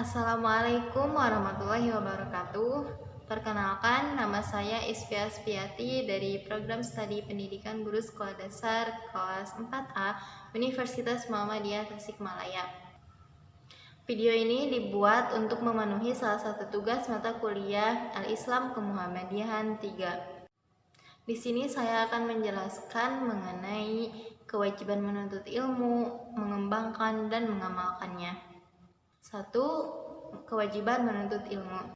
Assalamualaikum warahmatullahi wabarakatuh. Perkenalkan, nama saya Isfia Aspiati dari Program Studi Pendidikan Guru Sekolah Dasar kelas 4A Universitas Muhammadiyah Tasikmalaya. Video ini dibuat untuk memenuhi salah satu tugas mata kuliah Al-Islam Kemuhammadiyahan 3. Di sini saya akan menjelaskan mengenai kewajiban menuntut ilmu, mengembangkan dan mengamalkannya. 1. Kewajiban menuntut ilmu.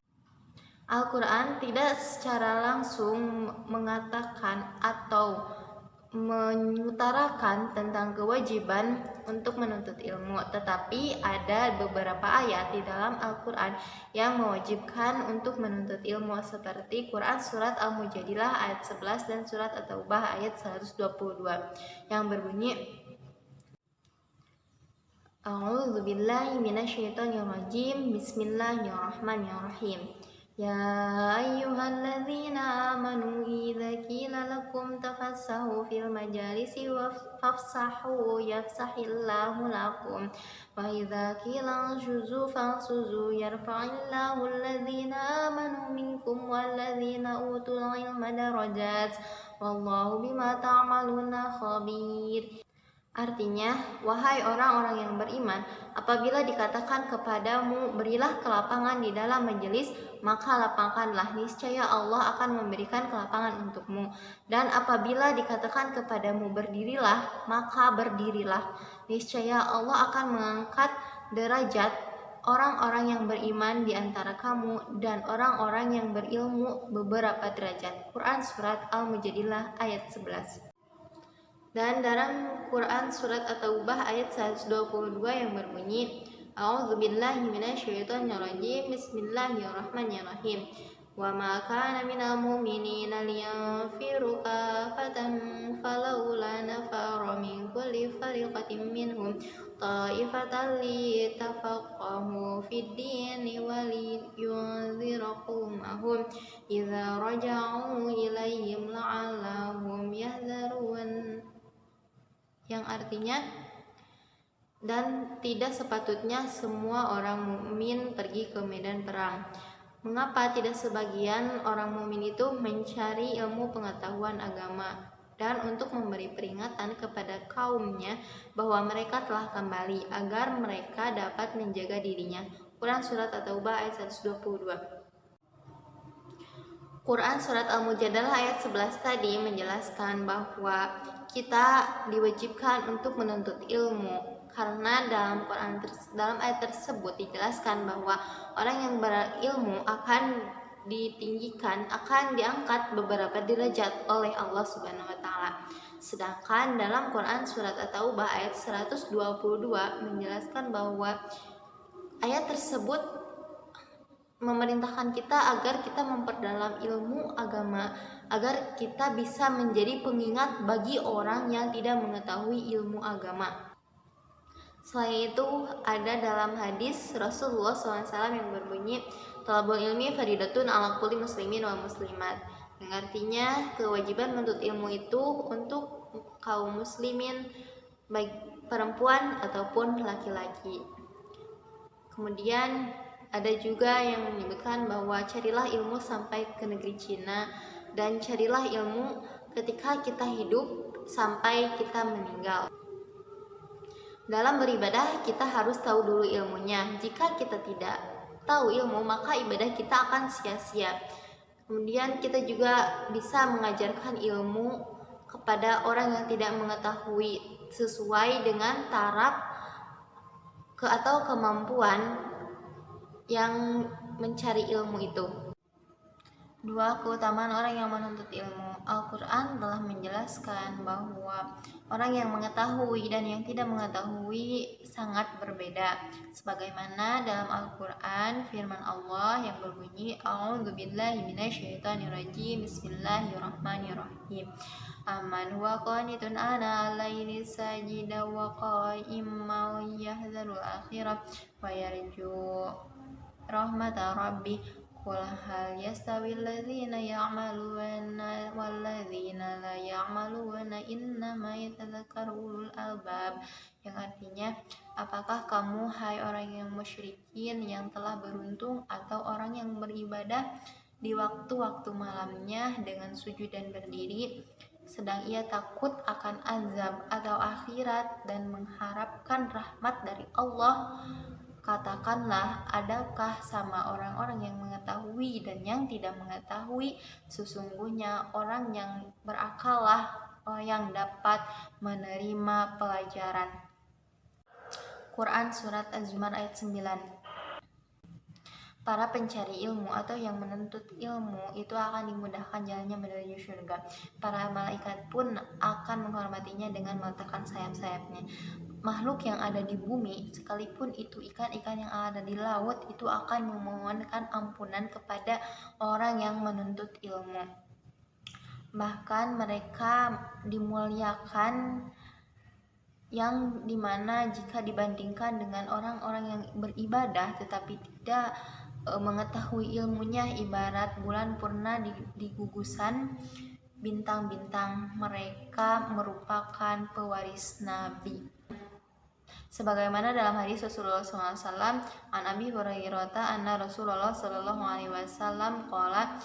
Al-Quran tidak secara langsung mengatakan atau mengutarakan tentang kewajiban untuk menuntut ilmu, tetapi ada beberapa ayat di dalam Al-Quran yang mewajibkan untuk menuntut ilmu, seperti Quran Surat Al-Mujadilah ayat 11 dan Surat At-Taubah ayat 122 yang berbunyi, A'udzu billahi minasyaitonir rajim. Bismillahirrahmanirrahim. Ya ayyuhalladzina amanu idza qila lakum tafassahu fil majalisi fafsahu yafsahillahu lakum wa idza qila anshuzu fansuzu yarfa'illahu alladzina amanu minkum walladzina utul ilma darajat wallahu bima ta'maluna khabir. Artinya, wahai orang-orang yang beriman, apabila dikatakan kepadamu, berilah kelapangan di dalam majelis, maka lapangkanlah, niscaya Allah akan memberikan kelapangan untukmu. Dan apabila dikatakan kepadamu, berdirilah, maka berdirilah, niscaya Allah akan mengangkat derajat orang-orang yang beriman di antara kamu dan orang-orang yang berilmu beberapa derajat. Quran Surat Al-Mujadilah ayat 11. Dan dalam Quran Surat At-Taubah ayat 122 yang berbunyi, A'udzu billahi minasyaitonir rajim. Bismillahirrahmanirrahim. Wa ma kana minal mu'minina liyanfiru kafatan falawla nafara min kulli fariqatin minhum ta'ifatan liyatafaqahu fid dini wa liyunziru qaumahum idza raja'u ilaihim la'allahum yahdharun, yang artinya, dan tidak sepatutnya semua orang mukmin pergi ke medan perang. Mengapa tidak sebagian orang mukmin itu mencari ilmu pengetahuan agama dan untuk memberi peringatan kepada kaumnya bahwa mereka telah kembali agar mereka dapat menjaga dirinya. Quran Surat At-Taubah ayat 122. Quran Surat Al-Mujadalah ayat 11 tadi menjelaskan bahwa kita diwajibkan untuk menuntut ilmu, karena dalam ayat tersebut dijelaskan bahwa orang yang berilmu akan ditinggikan, akan diangkat beberapa derajat oleh Allah Subhanahu wa taala. Sedangkan dalam Quran Surat At-Taubah ayat 122 menjelaskan bahwa ayat tersebut memerintahkan kita agar kita memperdalam ilmu agama, agar kita bisa menjadi pengingat bagi orang yang tidak mengetahui ilmu agama. Selain itu, ada dalam hadis Rasulullah SAW yang berbunyi, Thalabul ilmi faridatun ala kulli muslimin wa muslimat, yang artinya kewajiban menuntut ilmu itu untuk kaum muslimin, baik perempuan ataupun laki-laki. Kemudian ada juga yang menyebutkan bahwa carilah ilmu sampai ke negeri Cina, dan carilah ilmu ketika kita hidup sampai kita meninggal. Dalam beribadah kita harus tahu dulu ilmunya. Jika kita tidak tahu ilmu, maka ibadah kita akan sia-sia. Kemudian kita juga bisa mengajarkan ilmu kepada orang yang tidak mengetahui sesuai dengan taraf atau kemampuan yang mencari ilmu itu. 2. Keutamaan orang yang menuntut ilmu. Al-Quran telah menjelaskan bahwa orang yang mengetahui dan yang tidak mengetahui sangat berbeda. Sebagaimana dalam Al-Quran firman Allah yang berbunyi, A'udzu billahi minasyaitonir rajim. Bismillahirrahmanirrahim. Amman huwa qanitun ana al-laili sajida wa qa'iman yahdharul akhirah wa yarju rahmata rabbi. Qul hal yastawi alladzina ya'maluna walladzina la ya'maluna innama yatadzakkaru ulul albab, yang artinya, Apakah kamu, hai orang yang musyrikin, yang telah beruntung, atau orang yang beribadah di waktu-waktu malamnya dengan sujud dan berdiri, sedang ia takut akan azab atau akhirat dan mengharapkan rahmat dari Allah? Katakanlah, adakah sama orang-orang yang mengetahui dan yang tidak mengetahui? Sesungguhnya orang yang berakallah yang dapat menerima pelajaran. Quran Surat Az-Zumar ayat 9. Para pencari ilmu atau yang menuntut ilmu itu akan dimudahkan jalannya menuju surga. Para malaikat pun akan menghormatinya dengan meletakkan sayap-sayapnya. Makhluk yang ada di bumi, sekalipun itu ikan-ikan yang ada di laut, itu akan memohonkan ampunan kepada orang yang menuntut ilmu. Bahkan mereka dimuliakan, yang dimana jika dibandingkan dengan orang-orang yang beribadah tetapi tidak mengetahui ilmunya, ibarat bulan purna di gugusan bintang-bintang. Mereka merupakan pewaris Nabi. Sebagaimana dalam hadis Rasulullah SAW, an Abi Hurairah anna Rasulullah SAW qala,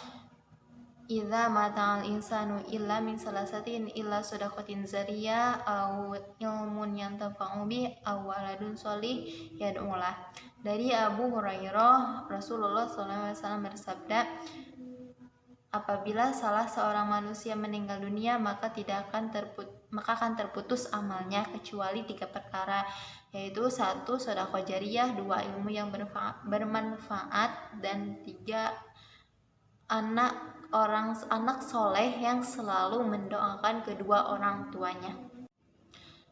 idza mata'al insanu illa min salasatin illa shadaqatin zariyah aw ilmun yantafa'u bi aw waladun sholih yad'ulah. Dari Abu Hurairah, Rasulullah SAW bersabda, apabila salah seorang manusia meninggal dunia, maka akan terputus amalnya kecuali 3 perkara, yaitu 1. Sedekah jariyah, 2. Ilmu yang bermanfaat, dan 3. anak soleh yang selalu mendoakan kedua orang tuanya.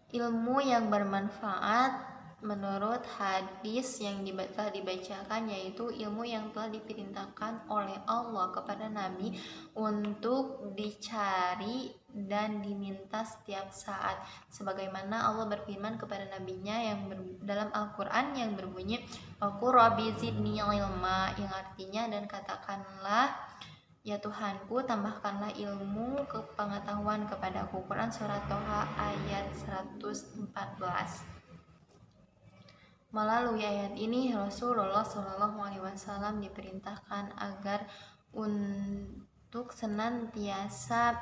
Ilmu yang bermanfaat menurut hadis yang telah dibacakan, yaitu ilmu yang telah diperintahkan oleh Allah kepada Nabi untuk dicari dan diminta setiap saat, sebagaimana Allah berfirman kepada nabinya yang dalam Al-Quran yang berbunyi Qur Rabbi zidni ilma, yang artinya, dan katakanlah, ya Tuhanku, tambahkanlah ilmu pengetahuan kepadaku. Quran Surat Toha ayat 114. Melalui ayat ini Rasulullah SAW diperintahkan agar untuk senantiasa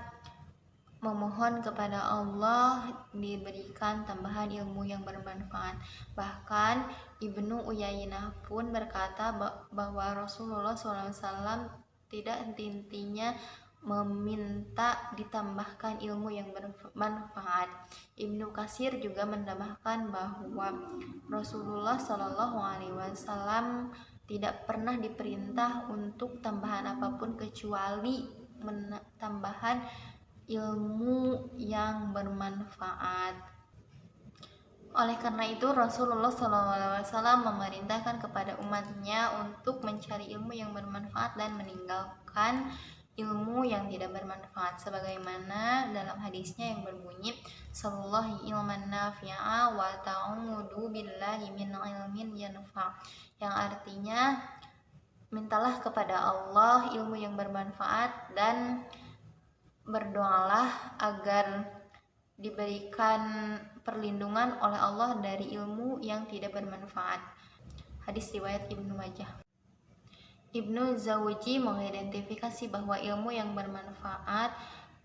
memohon kepada Allah diberikan tambahan ilmu yang bermanfaat. Bahkan Ibnu Uyainah pun berkata bahwa Rasulullah SAW tidak henti-hentinya meminta ditambahkan ilmu yang bermanfaat. Ibnu Katsir juga menambahkan bahwa Rasulullah SAW tidak pernah diperintah untuk tambahan apapun kecuali tambahan ilmu yang bermanfaat. Oleh karena itu Rasulullah SAW memerintahkan kepada umatnya untuk mencari ilmu yang bermanfaat dan meninggalkan ilmu yang tidak bermanfaat, sebagaimana dalam hadisnya yang berbunyi sallallahu ilman nafi'a wa ta'udu billahi min ilmin yanfa', yang artinya mintalah kepada Allah ilmu yang bermanfaat dan berdoalah agar diberikan perlindungan oleh Allah dari ilmu yang tidak bermanfaat. Hadis riwayat Ibnu Majah. Ibnu Zawji mengidentifikasi bahwa ilmu yang bermanfaat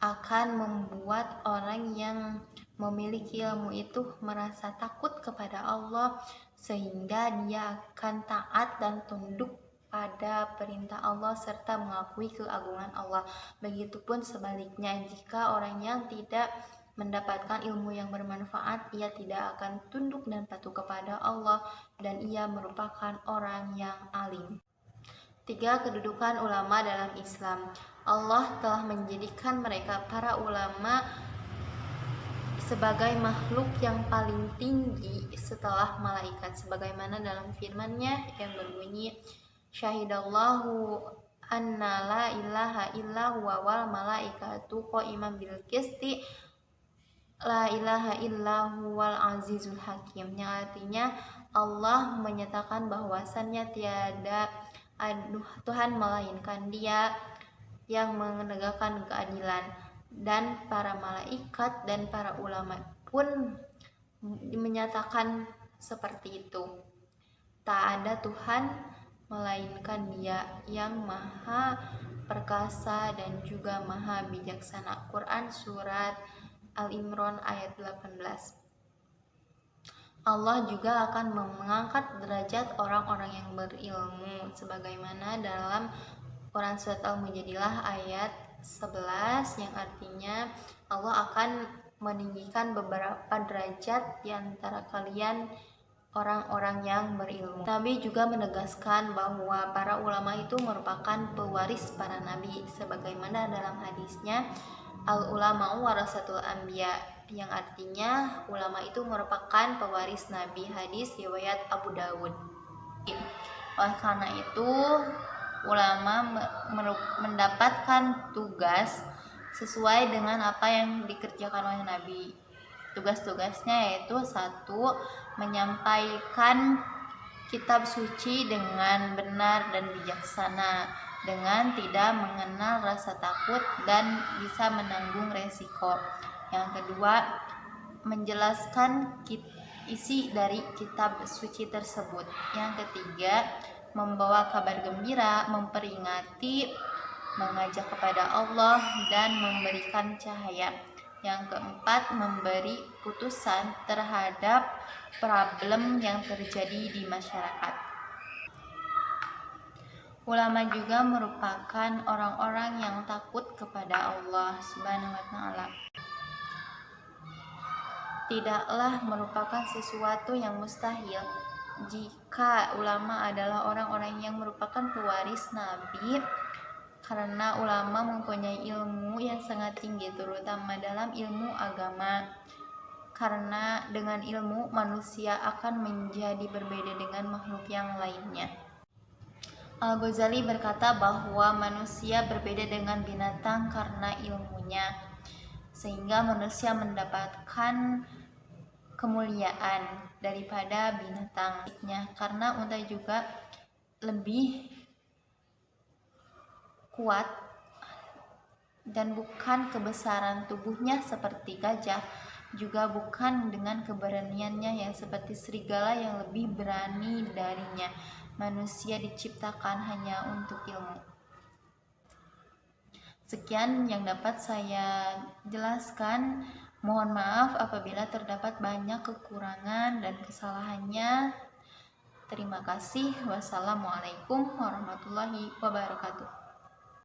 akan membuat orang yang memiliki ilmu itu merasa takut kepada Allah, sehingga dia akan taat dan tunduk pada perintah Allah serta mengakui keagungan Allah. Begitupun sebaliknya, jika orang yang tidak mendapatkan ilmu yang bermanfaat, ia tidak akan tunduk dan patuh kepada Allah, dan ia merupakan orang yang alim. 3. Kedudukan ulama dalam Islam. Allah telah menjadikan mereka para ulama sebagai makhluk yang paling tinggi setelah malaikat, sebagaimana dalam firman-Nya yang berbunyi syahidallahu anna la ilaha illa huwa wal malaikatu qa'iman bil qisti la ilaha illa huwal azizul hakim, yang artinya Allah menyatakan bahwasannya tiada Tuhan melainkan Dia yang menegakkan keadilan, dan para malaikat dan para ulama pun menyatakan seperti itu. Tak ada Tuhan melainkan Dia yang Maha Perkasa dan juga Maha Bijaksana. Quran Surat Al-Imran ayat 18. Allah juga akan mengangkat derajat orang-orang yang berilmu sebagaimana dalam Quran Surat Al-Mujadilah ayat 11 yang artinya Allah akan meninggikan beberapa derajat di antara kalian orang-orang yang berilmu. Nabi juga menegaskan bahwa para ulama itu merupakan pewaris para nabi sebagaimana dalam hadisnya al ulama'u warasatul anbiya yang artinya ulama itu merupakan pewaris nabi, hadis riwayat Abu Dawud. Oleh karena itu ulama mendapatkan tugas sesuai dengan apa yang dikerjakan oleh nabi. Tugas-tugasnya yaitu 1. Menyampaikan kitab suci dengan benar dan bijaksana, dengan tidak mengenal rasa takut dan bisa menanggung resiko. Yang kedua, menjelaskan isi dari kitab suci tersebut. Yang ketiga, membawa kabar gembira, memperingati, mengajak kepada Allah dan memberikan cahaya. Yang keempat, memberi putusan terhadap problem yang terjadi di masyarakat. Ulama juga merupakan orang-orang yang takut kepada Allah Subhanahu wa Ta'ala. Tidaklah merupakan sesuatu yang mustahil jika ulama adalah orang-orang yang merupakan pewaris Nabi, karena ulama mempunyai ilmu yang sangat tinggi terutama dalam ilmu agama. Karena dengan ilmu manusia akan menjadi berbeda dengan makhluk yang lainnya. Al-Ghazali berkata bahwa manusia berbeda dengan binatang karena ilmunya, sehingga manusia mendapatkan kemuliaan daripada binatangnya, karena unta juga lebih kuat dan bukan kebesaran tubuhnya seperti gajah, juga bukan dengan keberaniannya yang seperti serigala yang lebih berani darinya. Manusia diciptakan hanya untuk ilmu. Sekian yang dapat saya jelaskan. Mohon maaf apabila terdapat banyak kekurangan dan kesalahannya. Terima kasih. Wassalamualaikum warahmatullahi wabarakatuh.